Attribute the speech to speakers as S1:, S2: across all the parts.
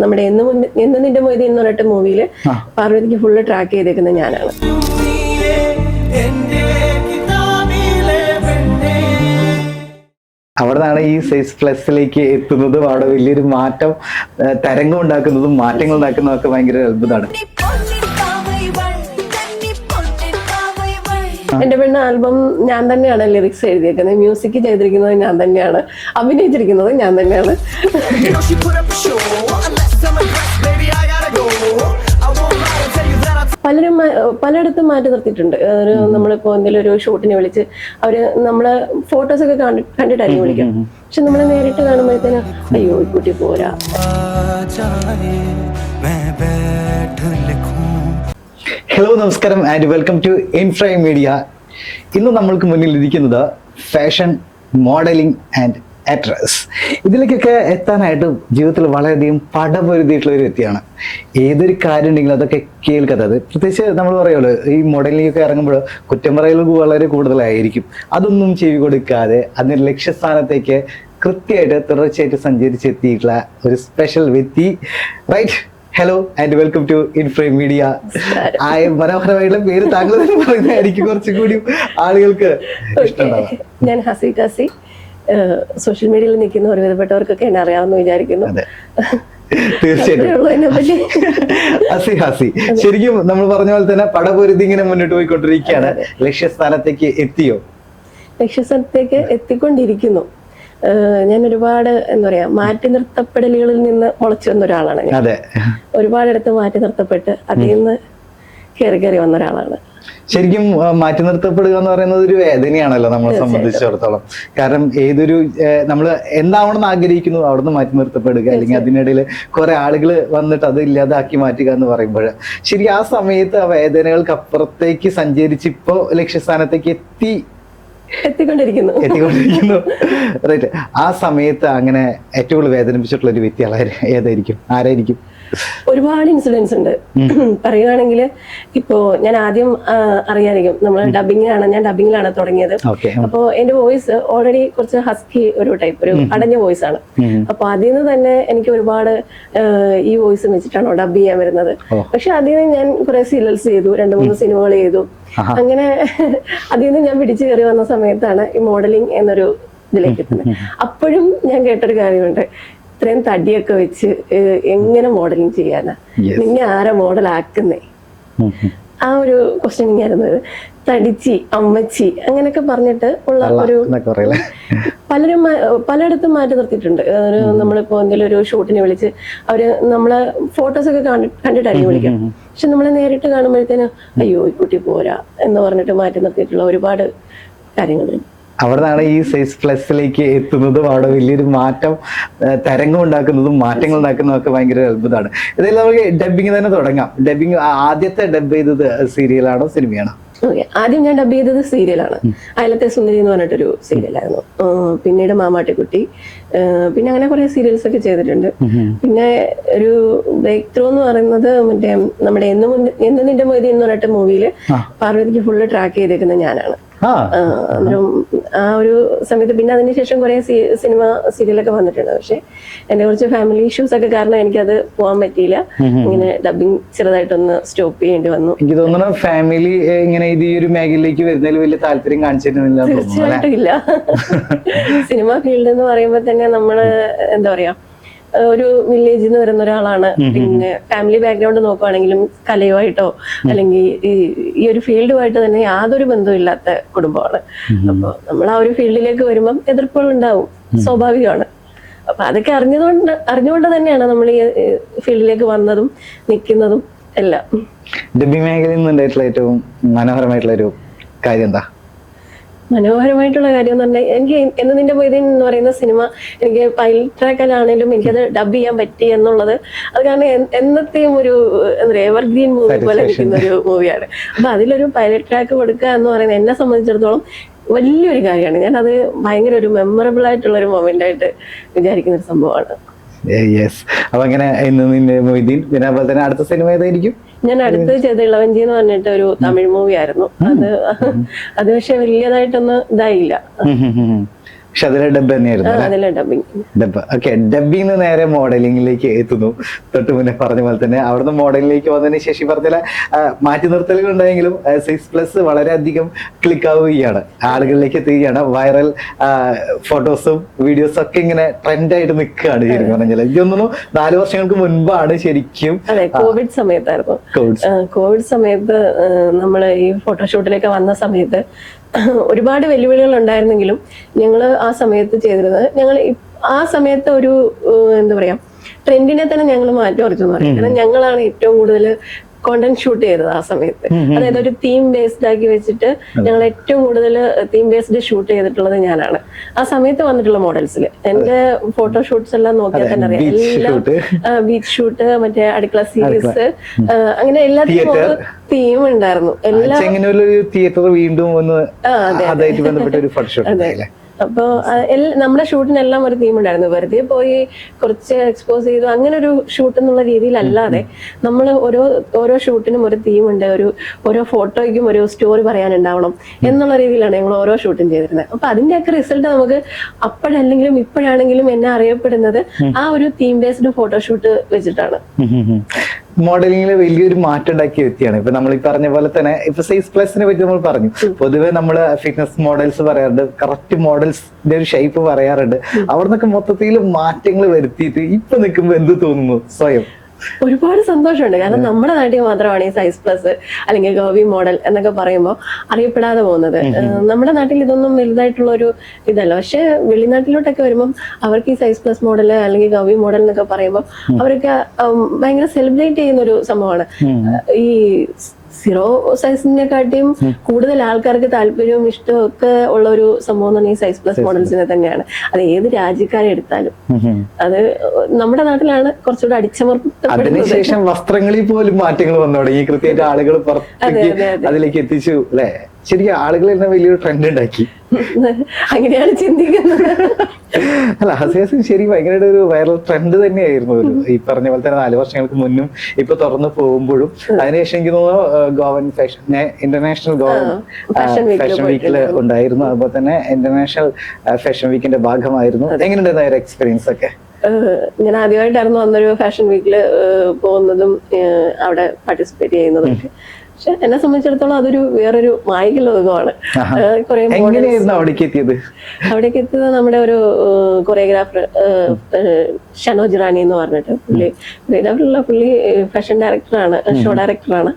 S1: നമ്മുടെ എന്ന് നിന്റെ മൊയ്തി എന്ന് പറഞ്ഞിട്ട് മൂവിയില് പാർവതിക്ക് ഫുള്ള് ട്രാക്ക് ചെയ്തേക്കുന്നത് ഞാനാണ്.
S2: അവിടെയാണ് ഈ സൈസ് പ്ലസിലേക്ക് എത്തുന്നതും അവിടെ വലിയൊരു മാറ്റം തരംഗം ഉണ്ടാക്കുന്നതും മാറ്റങ്ങൾ ഉണ്ടാക്കുന്നതും ഒക്കെ ഭയങ്കര അത്ഭുതമാണ്.
S1: എന്റെ പെണ്ണ് ആൽബം ഞാൻ തന്നെയാണ് ലിറിക്സ് എഴുതിയേക്കുന്നത്, മ്യൂസിക് ചെയ്തിരിക്കുന്നത് ഞാൻ തന്നെയാണ്, അഭിനയിച്ചിരിക്കുന്നത് ഞാൻ തന്നെയാണ്. പലയിടത്തും മാറ്റി നിർത്തിയിട്ടുണ്ട്. നമ്മളിപ്പോ എന്തെങ്കിലും ഒരു ഷൂട്ടിനെ വിളിച്ച് അവര് നമ്മളെ ഫോട്ടോസൊക്കെ കണ്ടിട്ടായിരിക്കും വിളിക്കും. പക്ഷെ നമ്മളെ നേരിട്ട് കാണുമ്പോഴത്തേന് അയ്യോ ഈ കുട്ടി പോരാ.
S2: ഹലോ, നമസ്കാരം and welcome to inframe media. ഇന്ന് നമ്മൾക്ക് മുന്നിൽ ഇരിക്കുന്നത് ഫാഷൻ, മോഡലിംഗ് ആൻഡ് ആക്ട്രസ്. ഇതിലേക്കൊക്കെ എത്താനായിട്ട് ജീവിതത്തിൽ വളരെയധികം പടപൊരുതിയിട്ടുള്ള ഒരു വ്യക്തിയാണ്. ഏതൊരു കാര്യം ഉണ്ടെങ്കിലും അതൊക്കെ കേൾക്കാത്തത്, പ്രത്യേകിച്ച് നമ്മൾ പറയുമല്ലോ ഈ മോഡലിംഗ് ഒക്കെ ഇറങ്ങുമ്പോൾ കുറ്റം പറയൽ വളരെ കൂടുതലായിരിക്കും. അതൊന്നും ചെവി കൊടുക്കാതെ അതിന്റെ ലക്ഷ്യസ്ഥാനത്തേക്ക് കൃത്യമായിട്ട് തുടർച്ചയായിട്ട് സഞ്ചരിച്ചെത്തിയിട്ടുള്ള ഒരു സ്പെഷ്യൽ വ്യക്തി. Right, hello and welcome to inframe media. മനോഹരമായിട്ടുള്ള പേര് താങ്കൾ തന്നെ പറയുന്നതായിരിക്കും കുറച്ചും കൂടി ആളുകൾക്ക് ഇഷ്ടമുണ്ടാവുക.
S1: ഞാൻ ഹസി കാസി. സോഷ്യൽ മീഡിയയിൽ നിൽക്കുന്ന ഒരുവിധപ്പെട്ടവർക്കൊക്കെ എന്നെ അറിയാമെന്ന് വിചാരിക്കുന്നു.
S2: തീർച്ചയായിട്ടും ഹസി ശരിക്കും നമ്മൾ പറഞ്ഞ പോലെ തന്നെ പടപൊരുതി ഇങ്ങനെ മുന്നോട്ട് പോയിക്കൊണ്ടിരിക്കുകയാണ്. ലക്ഷ്യസ്ഥാനത്തേക്ക് എത്തിയോ?
S1: ലക്ഷ്യസ്ഥാനത്തേക്ക് എത്തിക്കൊണ്ടിരിക്കുന്നു. ഞാൻ ഒരുപാട് എന്താ പറയാ മാറ്റി നിർത്തപ്പെടലുകളിൽ നിന്ന് മുളച്ചു വന്ന ഒരാളാണ്.
S2: അതെ,
S1: ഒരുപാടിടത്ത് മാറ്റി നിർത്തപ്പെട്ട് അതിൽ നിന്ന് കയറി വന്ന ഒരാളാണ്.
S2: ശരിക്കും മാറ്റി നിർത്തപ്പെടുക എന്ന് പറയുന്നത് ഒരു വേദനയാണല്ലോ നമ്മളെ സംബന്ധിച്ചിടത്തോളം. കാരണം ഏതൊരു നമ്മൾ എന്താവണമെന്ന് ആഗ്രഹിക്കുന്നു അവിടുന്ന് മാറ്റി നിർത്തപ്പെടുക, അല്ലെങ്കിൽ അതിനിടയിൽ കുറെ ആളുകൾ വന്നിട്ട് അത് ഇല്ലാതാക്കി മാറ്റുക എന്ന് പറയുമ്പോൾ ശരി ആ സമയത്ത് ആ വേദനകൾക്ക് അപ്പുറത്തേക്ക് സഞ്ചരിച്ച് ഇപ്പോ ലക്ഷ്യസ്ഥാനത്തേക്ക് എത്തിക്കൊണ്ടിരിക്കുന്നു. റൈറ്റ്. ആ സമയത്ത് അങ്ങനെ ഏറ്റവും കൂടുതൽ വേദനിപ്പിച്ചിട്ടുള്ള ഒരു വ്യക്തി ആരായിരിക്കും?
S1: ഒരുപാട് ഇൻസിഡൻസ് ഉണ്ട്. പറയുകയാണെങ്കിൽ ഇപ്പോ ഞാൻ ആദ്യം അറിയാതിരിക്കും, നമ്മൾ ഞാൻ ഡബിങ്ങിലാണ് തുടങ്ങിയത്. അപ്പോ എന്റെ വോയിസ് ഓൾറെഡി കുറച്ച് ഹസ്കി ഒരു അടഞ്ഞ വോയിസ് ആണ്. അപ്പൊ അതിൽ നിന്ന് തന്നെ എനിക്ക് ഒരുപാട് ഈ വോയിസ് വെച്ചിട്ടാണോ ഡബ് ചെയ്യാൻ വരുന്നത്. പക്ഷെ അതിൽ നിന്ന് ഞാൻ കുറെ സീരിയൽസ് ചെയ്തു, 2-3 സിനിമകൾ ചെയ്തു. അങ്ങനെ അതിൽ നിന്ന് ഞാൻ പിടിച്ചു കയറി വന്ന സമയത്താണ് ഈ മോഡലിംഗ് എന്നൊരു ഇതിലേക്ക് എത്തുന്നത്. അപ്പോഴും ഞാൻ കേട്ടൊരു കാര്യമുണ്ട്, ഇത്രയും തടിയൊക്കെ വെച്ച് എങ്ങനെ മോഡലിംഗ് ചെയ്യാനാ, നിന്നെ ആരാ മോഡലാക്കുന്നേ? ആ ഒരു ക്വസ്റ്റ്യനിങ് ആയിരുന്നു. തടിച്ചി, അമ്മച്ചി അങ്ങനെയൊക്കെ പറഞ്ഞിട്ട് ഉള്ള ഒരു പലയിടത്തും മാറ്റി നിർത്തിയിട്ടുണ്ട്. നമ്മളിപ്പോ എന്തെങ്കിലും ഒരു ഷൂട്ടിനെ വിളിച്ച് അവര് നമ്മളെ ഫോട്ടോസൊക്കെ കണ്ടിട്ടായിരിക്കും വിളിക്കും. പക്ഷെ നമ്മളെ നേരിട്ട് കാണുമ്പോഴത്തേന് അയ്യോ ഈ കുട്ടി പോരാ എന്ന് പറഞ്ഞിട്ട് മാറ്റി നിർത്തിയിട്ടുള്ള ഒരുപാട് കാര്യങ്ങളുണ്ട്.
S2: അവിടെയാണ് ഈ സൈസ് പ്ലസിലേക്ക് എത്തുന്നതും അവിടെ വലിയൊരു മാറ്റം തരംഗം ഉണ്ടാക്കുന്നതും മാറ്റങ്ങൾ ഉണ്ടാക്കുന്നതും ഒക്കെ ഭയങ്കര അത്ഭുതമാണ്. ഇതായാലും നമുക്ക് ഡബിങ് തന്നെ തുടങ്ങാം. ഡബിങ് ആദ്യത്തെ ഡബ് ചെയ്തത് സീരിയലാണോ സിനിമയാണോ?
S1: ആദ്യം ഞാൻ ഡബ് ചെയ്തത് സീരിയലാണ്. അയലത്തെ സുന്ദരി എന്ന് പറഞ്ഞിട്ടൊരു സീരിയലായിരുന്നു. പിന്നീട് മാമാട്ടിക്കുട്ടി, പിന്നെ അങ്ങനെ കുറെ സീരിയൽസ് ഒക്കെ ചെയ്തിട്ടുണ്ട്. പിന്നെ ഒരു ബ്രേക്ക് ത്രൂ എന്ന് പറയുന്നത് മറ്റേ നമ്മുടെ എന്ന് നിന്റെ മൊയ്തി എന്ന് പറഞ്ഞിട്ട് മൂവിയില് പാർവതിക്ക് ഫുള്ള് ട്രാക്ക് ചെയ്തേക്കുന്നത് ഞാനാണ്. ആ ഒരു സമയത്ത് പിന്നെ അതിനുശേഷം കുറെ സിനിമ സീരിയലൊക്കെ വന്നിട്ടുണ്ട്. പക്ഷെ എന്റെ കുറച്ച് ഫാമിലി ഇഷ്യൂസ് ഒക്കെ കാരണം എനിക്കത് പോകാൻ പറ്റിയില്ല. ഇങ്ങനെ ഡബിങ് ചെറുതായിട്ടൊന്ന് സ്റ്റോപ്പ് ചെയ്യേണ്ടി വന്നു.
S2: എനിക്ക് തോന്നുന്നു ഫാമിലി ഇങ്ങനെ ഈ ഒരു മേഖലയിലേക്ക് വരുന്നതിൽ വലിയ താല്പര്യം കാണിച്ചിരുന്നില്ല.
S1: തീർച്ചയായിട്ടും ഇല്ല. സിനിമ ഫീൽഡ് എന്ന് പറയുമ്പോൾ തന്നെ നമ്മള് എന്താ പറയാ ഒരു വില്ലേജിൽ നിന്ന് വരുന്ന ഒരാളാണ്. പിന്നെ ഫാമിലി ബാക്ക്ഗ്രൗണ്ട് നോക്കുവാണെങ്കിലും കലയുമായിട്ടോ അല്ലെങ്കിൽ ഈ ഒരു ഫീൽഡുമായിട്ട് തന്നെ യാതൊരു ബന്ധവും ഇല്ലാത്ത കുടുംബമാണ്. അപ്പൊ നമ്മൾ ആ ഒരു ഫീൽഡിലേക്ക് വരുമ്പം എതിർപ്പുകൾ ഉണ്ടാവും, സ്വാഭാവികമാണ്. അപ്പൊ അതൊക്കെ അറിഞ്ഞുകൊണ്ട് തന്നെയാണ് നമ്മൾ ഈ ഫീൽഡിലേക്ക് വന്നതും നിൽക്കുന്നതും എല്ലാം.
S2: ഡബ്ബിംഗ് മേഖലയിൽ നിന്നുണ്ടായിട്ടുള്ള ഏറ്റവും മനോഹരമായിട്ടുള്ള ഒരു കാര്യം എന്താ?
S1: മനോഹരമായിട്ടുള്ള കാര്യം എന്ന് പറഞ്ഞാൽ എനിക്ക് എന്ന് നിന്റെ മൊയ്തി എന്ന് പറയുന്ന സിനിമ എനിക്ക് പൈലറ്റ് ട്രാക്കിലാണെങ്കിലും എനിക്കത് ഡബ് ചെയ്യാൻ പറ്റി എന്നുള്ളത് അത് കാരണം എന്നത്തെയും ഒരു എന്താ പറയുക എവർഗ്രീൻ മൂവി പോലെ ഇരിക്കുന്ന ഒരു മൂവിയാണ്. അപ്പൊ അതിലൊരു പൈലറ്റ് ട്രാക്ക് കൊടുക്കുക എന്ന് പറയുന്നത് എന്നെ സംബന്ധിച്ചിടത്തോളം വലിയൊരു കാര്യമാണ്. ഞാൻ അത് ഭയങ്കര ഒരു മെമ്മറബിൾ ആയിട്ടുള്ള ഒരു മൊമെന്റ് ആയിട്ട് വിചാരിക്കുന്ന ഒരു സംഭവമാണ്.
S2: അപ്പൊ അങ്ങനെ നിന്റെ മൊയ്തീൻ, പിന്നെ അതുപോലെ തന്നെ അടുത്ത സിനിമ ഏതായിരിക്കും?
S1: ഞാൻ അടുത്ത് ചെയ്ത ഇളവഞ്ചി എന്ന് പറഞ്ഞിട്ട് ഒരു തമിഴ് മൂവി ആയിരുന്നു. അത് പക്ഷെ വലിയതായിട്ടൊന്നും ഇതായില്ല.
S2: പക്ഷെ അതിലെ ഡബ് തന്നെയായിരുന്നു
S1: അതിലെ ഡബിങ്.
S2: ഡബ്. ഓക്കെ, ഡബിങ് നേരെ മോഡലിംഗിലേക്ക് എത്തുന്നു. തൊട്ട് മുന്നേ പറഞ്ഞ പോലെ തന്നെ അവിടുന്ന് മോഡലിംഗിലേക്ക് വന്നതിന് ശേഷം പറഞ്ഞ മാറ്റി നിർത്തലുകൾ ഉണ്ടായെങ്കിലും 6+ വളരെയധികം ക്ലിക്ക് ആവുകയാണ്, ആളുകളിലേക്ക് എത്തുകയാണ്. വൈറൽ ഫോട്ടോസും വീഡിയോസും ഒക്കെ ഇങ്ങനെ ട്രെൻഡായിട്ട് നിൽക്കുകയാണ് ശരിക്കും പറഞ്ഞാൽ. എനിക്ക് തോന്നുന്നു 4 വർഷങ്ങൾക്ക് മുൻപാണ് ശരിക്കും.
S1: അതെ, കോവിഡ് സമയത്തായിരുന്നു. കോവിഡ് സമയത്ത് നമ്മൾ ഈ ഫോട്ടോഷൂട്ടിലേക്ക് വന്ന സമയത്ത് ഒരുപാട് വെല്ലുവിളികൾ ഉണ്ടായിരുന്നെങ്കിലും ഞങ്ങൾ ആ സമയത്ത് ചെയ്തിരുന്നത്, ഞങ്ങൾ ആ സമയത്ത് ഒരു എന്താ പറയാ ട്രെൻഡിനെ തന്നെ ഞങ്ങൾ മാറ്റി മറിച്ചു എന്ന് പറയും. കാരണം ഞങ്ങളാണ് ഏറ്റവും കൂടുതൽ കോണ്ടന്റ് ഷൂട്ട് ചെയ്തത് ആ സമയത്ത്. അതായത് ഒരു തീം ബേസ്ഡ് ആക്കി വെച്ചിട്ട് ഞങ്ങൾ ഏറ്റവും കൂടുതൽ തീം ബേസ്ഡ് ഷൂട്ട് ചെയ്തിട്ടുള്ളത് ഞാനാണ്. ആ സമയത്ത് വന്നിട്ടുള്ള മോഡൽസിൽ എന്റെ ഫോട്ടോഷൂട്ട്സ് എല്ലാം നോക്കിയാൽ തന്നെ അറിയാം. എല്ലാം ബീച്ച് ഷൂട്ട്, മറ്റേ അടുക്കള സീരീസ്, അങ്ങനെ എല്ലാത്തിനും തീം ഉണ്ടായിരുന്നു.
S2: തിയേറ്റർ വീണ്ടും അതായിട്ട് ബന്ധപ്പെട്ട ഒരു ഫോട്ടോഷൂട്ട്.
S1: അപ്പൊ നമ്മുടെ ഷൂട്ടിനെല്ലാം ഒരു തീം ഉണ്ടായിരുന്നു. വെറുതെ പോയി കുറച്ച് എക്സ്പോസ് ചെയ്തു അങ്ങനെ ഒരു ഷൂട്ട് എന്നുള്ള രീതിയിലല്ലാതെ നമ്മൾ ഓരോ ഷൂട്ടിനും ഒരു തീം ഉണ്ട്, ഓരോ ഫോട്ടോയ്ക്കും ഒരു സ്റ്റോറി പറയാനുണ്ടാവണം എന്നുള്ള രീതിയിലാണ് ഞങ്ങൾ ഓരോ ഷൂട്ടും ചെയ്തിരുന്നത്. അപ്പൊ അതിന്റെയൊക്കെ റിസൾട്ട് നമുക്ക് അപ്പോഴല്ലെങ്കിലും ഇപ്പോഴാണെങ്കിലും എന്നെ അറിയപ്പെടുന്നത് ആ ഒരു തീം ബേസ്ഡ് ഫോട്ടോഷൂട്ട് വെച്ചിട്ടാണ്.
S2: മോഡലിംഗിൽ വലിയൊരു മാറ്റം ഉണ്ടാക്കിയ വ്യക്തിയാണ്. ഇപ്പൊ നമ്മൾ ഈ പറഞ്ഞ പോലെ തന്നെ ഇപ്പൊ 6+നെ പറ്റി നമ്മൾ പറഞ്ഞു. പൊതുവെ നമ്മള് ഫിറ്റ്നസ് മോഡൽസ് പറയാറുണ്ട്, കറക്റ്റ് മോഡൽസിന്റെ ഒരു ഷേപ്പ് പറയാറുണ്ട്. അവിടെ നിന്നൊക്കെ മൊത്തത്തിൽ മാറ്റങ്ങൾ വരുത്തിയിട്ട് ഇപ്പൊ നിൽക്കുമ്പോ എന്ത് തോന്നുന്നു സ്വയം?
S1: ഒരുപാട് സന്തോഷമുണ്ട്. കാരണം നമ്മുടെ നാട്ടിൽ മാത്രമാണ് ഈ 6+ അല്ലെങ്കിൽ ഗോവി മോഡൽ എന്നൊക്കെ പറയുമ്പോൾ അറിയപ്പെടാതെ പോകുന്നത്. നമ്മുടെ നാട്ടിൽ ഇതൊന്നും വലുതായിട്ടുള്ള ഒരു ഇതല്ല. പക്ഷെ വെളിനാട്ടിലോട്ടൊക്കെ വരുമ്പോൾ അവർക്ക് ഈ 6+ മോഡൽ അല്ലെങ്കിൽ ഗോവി മോഡൽ എന്നൊക്കെ പറയുമ്പോൾ അവരൊക്കെ ഭയങ്കര സെലിബ്രേറ്റ് ചെയ്യുന്ന ഒരു സംഭവമാണ്. ഈ 0 സൈസിനെക്കാട്ടിയും കൂടുതൽ ആൾക്കാർക്ക് താല്പര്യവും ഇഷ്ടവും ഒക്കെ ഉള്ള ഒരു സംഭവം തന്നെ ഈ 6+ മോഡൽസിനെ തന്നെയാണ്. അത് ഏത് രാജ്യക്കാരെ എടുത്താലും അത് നമ്മുടെ നാട്ടിലാണ് കുറച്ചുകൂടെ അടിച്ചമർത്തപ്പെടുന്നത്.
S2: അതിനുശേഷം വസ്ത്രങ്ങളിൽ പോലും മാറ്റങ്ങൾ വന്നു തുടങ്ങി. കൃത്യമായിട്ട് ആളുകൾ അതിലേക്ക് എത്തിച്ചു അല്ലെ? ശരിക്കും ആളുകൾ തന്നെ വലിയൊരു ട്രെൻഡ് ഉണ്ടാക്കി.
S1: അങ്ങനെയാണ് ചിന്തിക്കുന്നത്.
S2: അല്ല, ഹസിയാസിൻ ശരി ഭയങ്കര ഒരു വൈറൽ ട്രെൻഡ് തന്നെയായിരുന്നു. ഈ പറഞ്ഞ പോലെ തന്നെ 4 വർഷങ്ങൾക്ക് മുന്നും ഇപ്പൊ തുറന്നു പോകുമ്പോഴും. അതിനുശേഷം എനിക്ക് തോന്നുന്നു ഗോവൻ ഇന്റർനാഷണൽ ഗോവൻ ഫാഷൻ വീക്കില് ഉണ്ടായിരുന്നു. അതുപോലെ തന്നെ ഇന്റർനാഷണൽ ഫാഷൻ വീക്കിന്റെ ഭാഗമായിരുന്നു. എങ്ങനെയുണ്ടായിരുന്നു ഒരു എക്സ്പീരിയൻസ് ഒക്കെ?
S1: ഞാൻ ആദ്യമായിട്ടായിരുന്നു അന്നൊരു ഫാഷൻ വീക്കില് പോകുന്നതും അവിടെ പാർട്ടിസിപ്പേറ്റ് ചെയ്യുന്നതും. പക്ഷെ എന്നെ സംബന്ധിച്ചിടത്തോളം അതൊരു വേറൊരു മായിക ലോകമാണ്. കുറെ
S2: അവിടേക്ക്
S1: എത്തിയത് നമ്മുടെ ഒരു കൊറിയോഗ്രാഫർ ഷനോജ് റാണി എന്ന് പറഞ്ഞിട്ട് പുള്ളി ഫാഷൻ ഡയറക്ടറാണ്, ഷോ ഡയറക്ടറാണ്.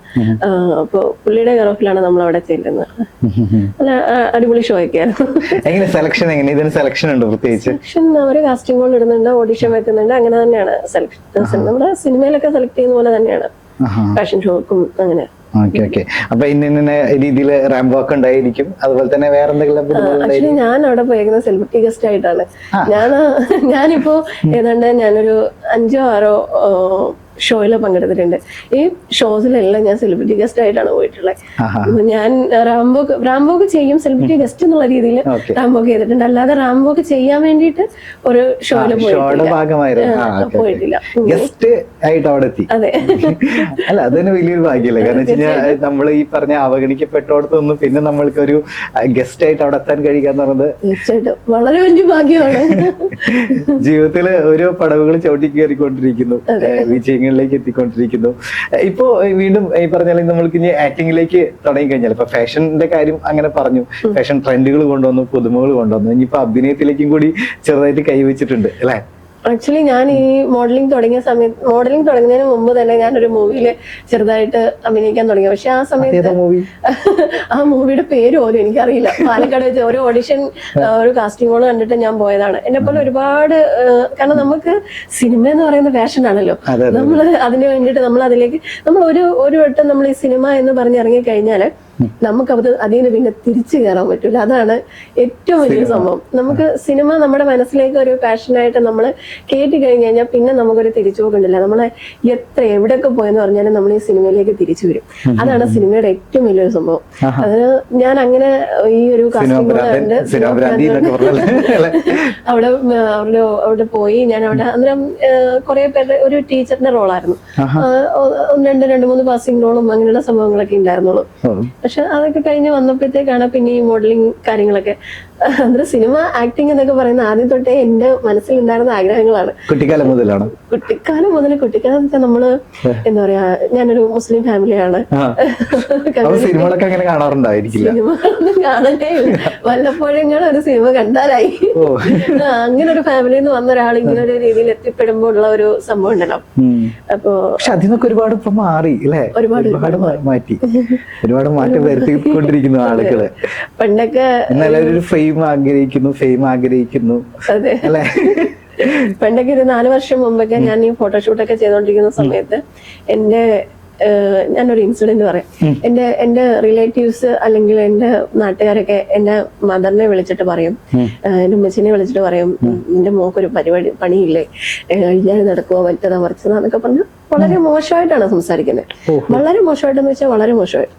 S1: അപ്പൊ പുള്ളിയുടെ കെയർ നമ്മൾ അവിടെ ചെല്ലുന്നത്. നല്ല അടിപൊളി ഷോ ഒക്കെ ആയിരുന്നു. സെലക്ഷൻ അവര് കാസ്റ്റിംഗ് കോൾ ഇടുന്നുണ്ട്, ഓഡിഷൻ വെക്കുന്നുണ്ട്, അങ്ങനെ തന്നെയാണ് സെലക്ഷൻ. നമ്മുടെ സിനിമയിലൊക്കെ സെലക്ട് ചെയ്യുന്ന പോലെ തന്നെയാണ് ഫാഷൻ ഷോക്കും അങ്ങനെ.
S2: അപ്പൊ ഇന്ന രീതിയിൽ റാമ്പ് വാക്ക് ഉണ്ടായിരിക്കും. അതുപോലെ തന്നെ വേറെ എന്തെങ്കിലും?
S1: ഞാൻ അവിടെ പോയിരിക്കുന്ന സെലിബ്രിറ്റി ഗസ്റ്റ് ആയിട്ടാണ്. ഞാനിപ്പോ ഏതാണ്ട് ഞാനൊരു 5 or 6 ഷോയിൽ പങ്കെടുത്തിട്ടുണ്ട്. ഈ ഷോസിലെല്ലാം ഞാൻ സെലിബ്രിറ്റി ഗസ്റ്റ് ആയിട്ടാണ് പോയിട്ടുള്ളത്. ഞാൻ റാംബോക്ക് ചെയ്യും സെലിബ്രിറ്റി ഗസ്റ്റ് എന്നുള്ള രീതിയിൽ റാംബോക്ക് ചെയ്തിട്ടുണ്ട്. അല്ലാതെ റാംബോക്ക് ചെയ്യാൻ വേണ്ടിയിട്ട് ഒരു ഷോയിൽ പോയിട്ടില്ല.
S2: ഗസ്റ്റ് ആയിട്ട് അവിടെ എത്തി.
S1: അതെ.
S2: അല്ല, അതന്നെ വലിയൊരു ഭാഗ്യല്ലേ. കാരണം വെച്ച് കഴിഞ്ഞാൽ നമ്മൾ ഈ പറഞ്ഞ അവഗണിക്കപ്പെട്ടോടത്തൊന്നും പിന്നെ നമ്മൾക്ക് ഒരു ഗസ്റ്റ് ആയിട്ട് അവിടെ എത്താൻ കഴിയുക എന്ന് പറയുന്നത്
S1: തീർച്ചയായിട്ടും വളരെ വലിയ ഭാഗ്യമാണ്.
S2: ജീവിതത്തില് ഓരോ പടവുകൾ ചവിട്ടി കയറിക്കൊണ്ടിരിക്കുന്നു, വിജയങ്ങളിലേക്ക് എത്തിക്കൊണ്ടിരിക്കുന്നു. ഇപ്പോ വീണ്ടും ഈ പറഞ്ഞാൽ നമ്മൾക്ക് ഇനി ആക്ടിങ്ങിലേക്ക് തുടങ്ങി കഴിഞ്ഞാൽ ഇപ്പൊ ഫാഷന്റെ കാര്യം അങ്ങനെ പറഞ്ഞു, ഫാഷൻ ട്രെൻഡുകൾ കൊണ്ടുവന്നു, പുതുമകൾ കൊണ്ടുവന്നു. ഇനിയിപ്പോ അഭിനയത്തിലേക്കും കൂടി ചെറുതായിട്ട് കൈവച്ചിട്ടുണ്ട് അല്ലെ?
S1: ആക്ച്വലി ഞാൻ ഈ മോഡലിംഗ് തുടങ്ങുന്നതിന് മുമ്പ് തന്നെ ഞാനൊരു മൂവിയിൽ ചെറുതായിട്ട് അഭിനയിക്കാൻ തുടങ്ങി. പക്ഷെ ആ സമയത്ത് ആ മൂവിയുടെ പേര് പോലും എനിക്കറിയില്ല. പാലക്കാട് വെച്ച് ഒരു ഓഡിഷൻ, ഒരു കാസ്റ്റിംഗ് കോൾ കണ്ടിട്ട് ഞാൻ പോയതാണ്. എന്നെ പോലെ ഒരുപാട്, കാരണം നമുക്ക് സിനിമ എന്ന് പറയുന്ന പാഷൻ ആണല്ലോ. നമ്മൾ അതിന് വേണ്ടിയിട്ട് നമ്മൾ ഒരു വട്ടം നമ്മൾ ഈ സിനിമ എന്ന് പറഞ്ഞിറങ്ങി കഴിഞ്ഞാല് നമുക്ക് അതിൽ നിന്ന് പിന്നെ തിരിച്ചു കയറാൻ പറ്റൂല. അതാണ് ഏറ്റവും വലിയ സംഭവം. നമുക്ക് സിനിമ നമ്മുടെ മനസ്സിലേക്ക് ഒരു പാഷനായിട്ട് നമ്മൾ കേട്ടി കഴിഞ്ഞു കഴിഞ്ഞാൽ പിന്നെ നമുക്കൊരു തിരിച്ചുപോക്കുണ്ടല്ല. നമ്മളെ എവിടെയൊക്കെ പോയെന്ന് പറഞ്ഞാലും നമ്മൾ ഈ സിനിമയിലേക്ക് തിരിച്ചു വരും. അതാണ് സിനിമയുടെ ഏറ്റവും വലിയൊരു സംഭവം. അതിന് ഞാൻ അങ്ങനെ ഈ ഒരു അവിടെ പോയി ഞാൻ അന്നേരം കുറെ പേരുടെ ഒരു ടീച്ചറിന്റെ റോളായിരുന്നു. 2-3 പാസിംഗ് റോളും അങ്ങനെയുള്ള സംഭവങ്ങളൊക്കെ ഉണ്ടായിരുന്നുള്ളൂ. പക്ഷെ അതൊക്കെ കഴിഞ്ഞ് വന്നപ്പോഴത്തേക്കാണ് പിന്നെ ഈ മോഡലിംഗ് കാര്യങ്ങളൊക്കെ അന്നേരം സിനിമ ആക്ടിങ് എന്നൊക്കെ പറയുന്ന ആദ്യം തൊട്ടേ എന്റെ മനസ്സിലുണ്ടായിരുന്ന ആഗ്രഹങ്ങളാണ്.
S2: കുട്ടിക്കാലം മുതലാണ്?
S1: കുട്ടിക്കാലം എന്ന് വെച്ചാൽ നമ്മള് എന്താ പറയാ, ഞാനൊരു മുസ്ലിം ഫാമിലിയാണ്.
S2: സിനിമകളൊക്കെ അങ്ങനെ കാണാറുണ്ടായിരിക്കില്ല?
S1: സിനിമകളൊന്നും കാണണ്ടേ ഇല്ല, വല്ലപ്പോഴെങ്കിലും ഒരു സിനിമ കണ്ടാലായി. അങ്ങനെ ഒരു ഫാമിലിയിൽ നിന്ന് വന്ന ഒരാൾ ഇങ്ങനെ ഒരു രീതിയിൽ എത്തിപ്പെടുമ്പോൾ ഉള്ള ഒരു സംഭവം ഉണ്ടല്ലോ. അപ്പൊ
S2: പക്ഷെ അതിനൊക്കെ ഒരുപാട് ഇപ്പൊ മാറി അല്ലെ? ഒരുപാട് മാറ്റി, ഒരുപാട് മാറ്റം വരുത്തിക്കൊണ്ടിരിക്കുന്നു ആളുകള്.
S1: പണ്ടൊക്കെ
S2: എന്നാലും ഫെയിം ആഗ്രഹിക്കുന്നു
S1: അതെ
S2: അല്ലെ?
S1: പണ്ടൊക്കെ ഒരു 4 വർഷം മുമ്പൊക്കെ ഞാൻ ഈ ഫോട്ടോഷൂട്ടൊക്കെ ചെയ്തോണ്ടിരിക്കുന്ന സമയത്ത് ഞാനൊരു ഇൻസിഡന്റ് പറയാം. എന്റെ റിലേറ്റീവ്സ് അല്ലെങ്കിൽ എന്റെ നാട്ടുകാരൊക്കെ എന്റെ മദറിനെ വിളിച്ചിട്ട് പറയും, എന്റെ ഉമ്മച്ചിനെ വിളിച്ചിട്ട് പറയും, എന്റെ മോക്കൊരു പണിയില്ലേ, ഞാൻ നടക്കുവോ മറ്റേതാ മറിച്ചതാ എന്നൊക്കെ പറഞ്ഞ് വളരെ മോശമായിട്ടാണ് സംസാരിക്കുന്നത്. വളരെ മോശമായിട്ടെന്ന് വെച്ചാൽ വളരെ മോശമായി.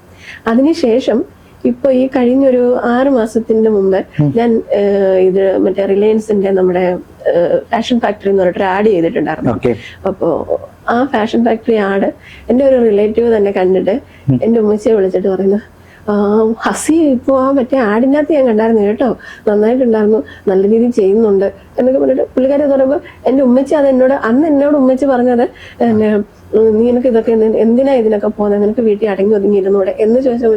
S1: അതിനുശേഷം ഇപ്പൊ ഈ കഴിഞ്ഞൊരു 6 മാസത്തിന് മുമ്പ് ഞാൻ ഇത് മറ്റേ റിലയൻസിന്റെ നമ്മുടെ ഫാഷൻ ഫാക്ടറി എന്ന് പറഞ്ഞിട്ട് ആഡ് ചെയ്തിട്ടുണ്ടായിരുന്നു. അപ്പോ ആ ഫാഷൻ ഫാക്ടറി ആഡ് എന്റെ ഒരു റിലേറ്റീവ് തന്നെ കണ്ടിട്ട് എന്റെ ഉമ്മച്ചിയെ വിളിച്ചിട്ട് പറയുന്നു, ഹസി ഇപ്പൊ ആ മറ്റേ ആഡിനകത്ത് ഞാൻ കണ്ടായിരുന്നു കേട്ടോ, നന്നായിട്ടുണ്ടായിരുന്നു, നല്ല രീതിയിൽ ചെയ്യുന്നുണ്ട് എന്നൊക്കെ പറഞ്ഞിട്ട് പുള്ളിക്കാരി പറയുമ്പോൾ എന്റെ ഉമ്മച്ചി അത് എന്നോട് ഉമ്മച്ചി പറഞ്ഞത് നീ എനിക്ക് ഇതൊക്കെ എന്തിനാ ഇതിനൊക്കെ പോകുന്നത്, നിനക്ക് വീട്ടിൽ അടങ്ങി ഒതുങ്ങിയിരുന്നൂടെ എന്ന് ചോദിച്ചാൽ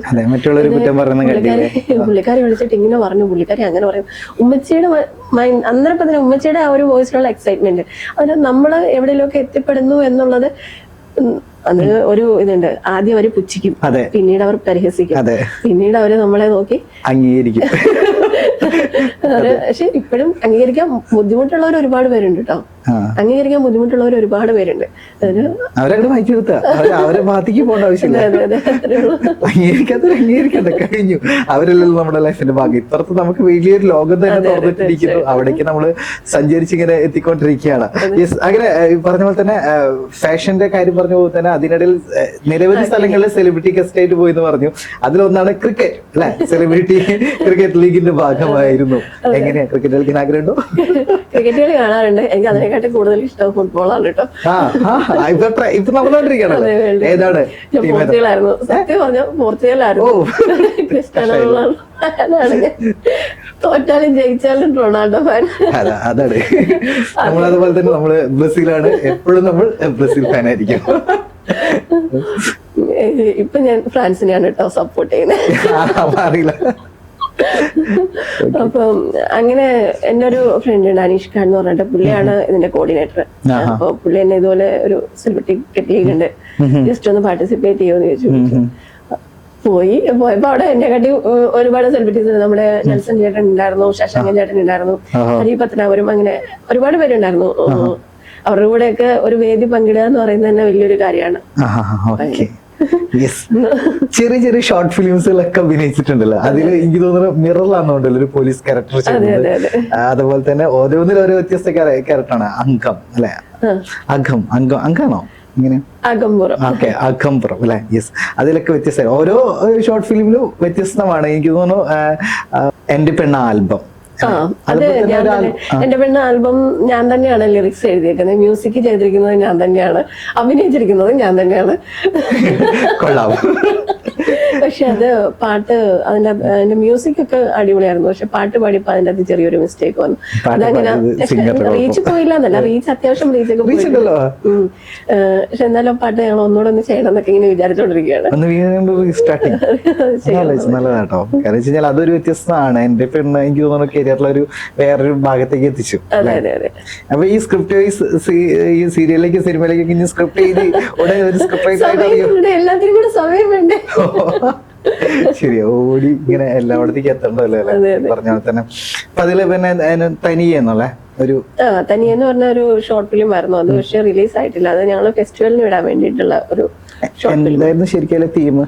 S1: പുള്ളിക്കാരി വിളിച്ചിട്ട് ഇങ്ങനെ പറഞ്ഞു, പുള്ളിക്കാരി അങ്ങനെ പറയും. ഉമ്മച്ചിയുടെ അന്നേരപ്പത്തിന് ഉമ്മച്ചിയുടെ ആ ഒരു വോയിസിലുള്ള എക്സൈറ്റ്മെന്റ്, അതിന് നമ്മള് എവിടെയെങ്കിലുമൊക്കെ എത്തിപ്പെടുന്നു എന്നുള്ളത് അത് ഒരു ഇതുണ്ട്. ആദ്യം അവര് പുച്ഛിക്കും, പിന്നീട് അവർ പരിഹസിക്കും, പിന്നീട് അവര് നമ്മളെ നോക്കി
S2: അംഗീകരിക്കും.
S1: പക്ഷെ ഇപ്പോഴും അംഗീകരിക്കാൻ ബുദ്ധിമുട്ടുള്ളവർ ഒരുപാട് പേരുണ്ട് കേട്ടോ. അംഗീകരിക്കാൻ ബുദ്ധിമുട്ടുള്ളവർ ഒരുപാട് പേരുണ്ട്.
S2: അവരങ്ങനെ മാറ്റി നിർത്തുക, അവരെ ഭാഗത്തേക്ക് പോകേണ്ട ആവശ്യമില്ല. അംഗീകരിക്കാത്ത കഴിഞ്ഞു, അവരല്ലല്ലോ നമ്മുടെ ലൈഫിന്റെ ഭാഗം. ഇപ്പുറത്ത് നമുക്ക് വലിയൊരു ലോകം തന്നെ തുറന്നിട്ടിരിക്കുന്നു, അവിടേക്ക് നമ്മള് സഞ്ചരിച്ചിങ്ങനെ എത്തിക്കൊണ്ടിരിക്കുകയാണ്. അങ്ങനെ പറഞ്ഞ പോലെ തന്നെ ഫാഷന്റെ കാര്യം പറഞ്ഞ പോലെ തന്നെ അതിനിടയിൽ നിരവധി സ്ഥലങ്ങളിൽ സെലിബ്രിറ്റി ഗസ്റ്റ് ആയിട്ട് പോയി എന്ന് പറഞ്ഞു. അതിലൊന്നാണ് ക്രിക്കറ്റ് അല്ലെ? സെലിബ്രിറ്റി ക്രിക്കറ്റ് ലീഗിന്റെ ഭാഗമായിരുന്നു. എങ്ങനെയാ ക്രിക്കറ്റ് കളിക്കാൻ ആഗ്രഹമുണ്ടോ?
S1: ക്രിക്കറ്റ് കളി കാണാറുണ്ട്. എനിക്ക് അതിനെക്കാട്ടും കൂടുതൽ ഇഷ്ടം ഫുട്ബോളാണ് കേട്ടോ.
S2: ഇപ്പൊ നടന്നുകൊണ്ടിരിക്കുകയാണ്. ഏതാണ്?
S1: പോർച്ചുഗലായിരുന്നു. സത്യം പറഞ്ഞ പോർച്ചുഗലായിരുന്നു. Cristiano Ronaldo. തോറ്റാലും ജയിച്ചാലും റൊണാൾഡോ ഫാൻ.
S2: അതാണ്. നമ്മളതുപോലെ തന്നെ നമ്മള് ബ്രസീലാണ്, എപ്പോഴും നമ്മൾ ബ്രസീൽ ഫാൻ ആയിരിക്കും.
S1: ഇപ്പൊ ഞാൻ ഫ്രാൻസിനെയാണ് കേട്ടോ സപ്പോർട്ട് ചെയ്യുന്നത്.
S2: അറിയില്ല.
S1: അപ്പം അങ്ങനെ എന്റെ ഒരു ഫ്രണ്ട് ഉണ്ട് അനീഷ് ഖാൻ എന്ന് പറഞ്ഞിട്ട്, പുള്ളിയാണ് ഇതിന്റെ കോർഡിനേറ്റർ. അപ്പൊ പുള്ളി എന്നെ ഇതുപോലെ ഒരു സെലിബ്രിറ്റി ക്രിക്കറ്റ് ലീഗ് ഉണ്ട്, ജസ്റ്റ് ഒന്ന് പാർട്ടിസിപ്പേറ്റ് ചെയ്യുമെന്ന് ചോദിച്ചു. പോയപ്പോ അവിടെ എന്നെ കാട്ടി ഒരുപാട് സെലിബ്രിറ്റീസ് ഉണ്ട്. നമ്മുടെ നെൽസൺ ചേട്ടൻ ഉണ്ടായിരുന്നു, ശശാങ്കൻ ചേട്ടൻ ഉണ്ടായിരുന്നു, ഹരി പത്തനാപുരം, അങ്ങനെ ഒരുപാട് പേരുണ്ടായിരുന്നു. അവരുടെ കൂടെയൊക്കെ ഒരു വേദി പങ്കിടുക എന്ന് പറയുന്നത് തന്നെ വലിയൊരു കാര്യമാണ്.
S2: ചെറിയ ചെറിയ ഷോർട്ട് ഫിലിംസുകളൊക്കെ അഭിനയിച്ചിട്ടുണ്ടല്ലോ. അതിൽ എനിക്ക് തോന്നുന്നു മിററിലാണെന്നുണ്ടല്ലോ ഒരു പോലീസ് ക്യാരക്ടർ ചെയ്യുന്നത്. അതുപോലെ തന്നെ ഓരോന്നിലും ഓരോ വ്യത്യസ്ത ക്യാരക്ടറാണ്. അംഗം അല്ലെ? അംഗാണോ ഇങ്ങനെ? അകംപുറം അല്ലെ? യെസ്. അതിലൊക്കെ വ്യത്യസ്ത, ഓരോ ഷോർട്ട് ഫിലിമിലും വ്യത്യസ്തമാണ്. എനിക്ക് തോന്നുന്നു എന്റെ പെണ്ണ ആൽബം,
S1: അത് ഞാൻ തന്നെ, എന്റെ പെണ്ണ് ആൽബം ഞാൻ തന്നെയാണ് ലിറിക്സ് എഴുതിയേക്കുന്നത്, മ്യൂസിക് ചെയ്തിരിക്കുന്നത് ഞാൻ തന്നെയാണ്, അഭിനയിച്ചിരിക്കുന്നത് ഞാൻ തന്നെയാണ്.
S2: കൊള്ളാം.
S1: പക്ഷെ അത് പാട്ട് അതിന്റെ മ്യൂസിക് ഒക്കെ അടിപൊളിയായിരുന്നു. പക്ഷെ പാട്ട് പാടിയപ്പോ അതിന്റെ അത് ചെറിയൊരു മിസ്റ്റേക്ക് വന്നു. അതങ്ങനെ റീച്ച് പോയില്ല എന്നല്ല, റീച്ച് അത്യാവശ്യം റീച്ചൊക്കെ പോയിട്ടുണ്ടല്ലോ. പക്ഷെ എന്നാലും പാട്ട് ഞങ്ങൾ ഒന്നുകൂടെ ഒന്ന് ചെയ്യണം എന്നൊക്കെ ഇങ്ങനെ വിചാരിച്ചോണ്ടിരിക്കുകയാണ്.
S2: നല്ലതാട്ടോ. കാരണം വെച്ച് കഴിഞ്ഞാൽ അതൊരു വ്യത്യസ്തമാണ്. എന്റെ പെണ്ണ് എനിക്ക് തോന്നുന്നു കരിയറിലൊരു വേറൊരു ഭാഗത്തേക്ക് എത്തിച്ചു. അപ്പൊ ഈ സ്ക്രിപ്റ്റ് വൈസ് ഈ സീരിയലിലേക്ക് സിനിമയിലേക്ക് ഇനി സ്ക്രിപ്റ്റ് ചെയ്ത് ഉടനെ ഒരു സ്ക്രിപ്റ്റ് റൈറ്റർ ആയിട്ട്
S1: എല്ലാത്തിനും കൂടെ സമയം വേണ്ടേ?
S2: ശരിയാ, ഓടി ഇങ്ങനെ എല്ലായിടത്തേക്ക് എത്തണ്ടല്ലോ അല്ലെ? പറഞ്ഞ പോലെ തന്നെ. അപ്പൊ അതില് പിന്നെ തനിയെന്നുള്ള ഒരു
S1: തനിയെന്ന് പറഞ്ഞ ഒരു ഷോർട്ട് ഫിലിം ആയിരുന്നു. അത് പക്ഷെ റിലീസ് ആയിട്ടില്ല. അത് ഞങ്ങള് ഫെസ്റ്റിവലിന് വിടാൻ വേണ്ടിയിട്ടുള്ള ഒരു
S2: എന്തായിരുന്നു ശരിക്കും തീം?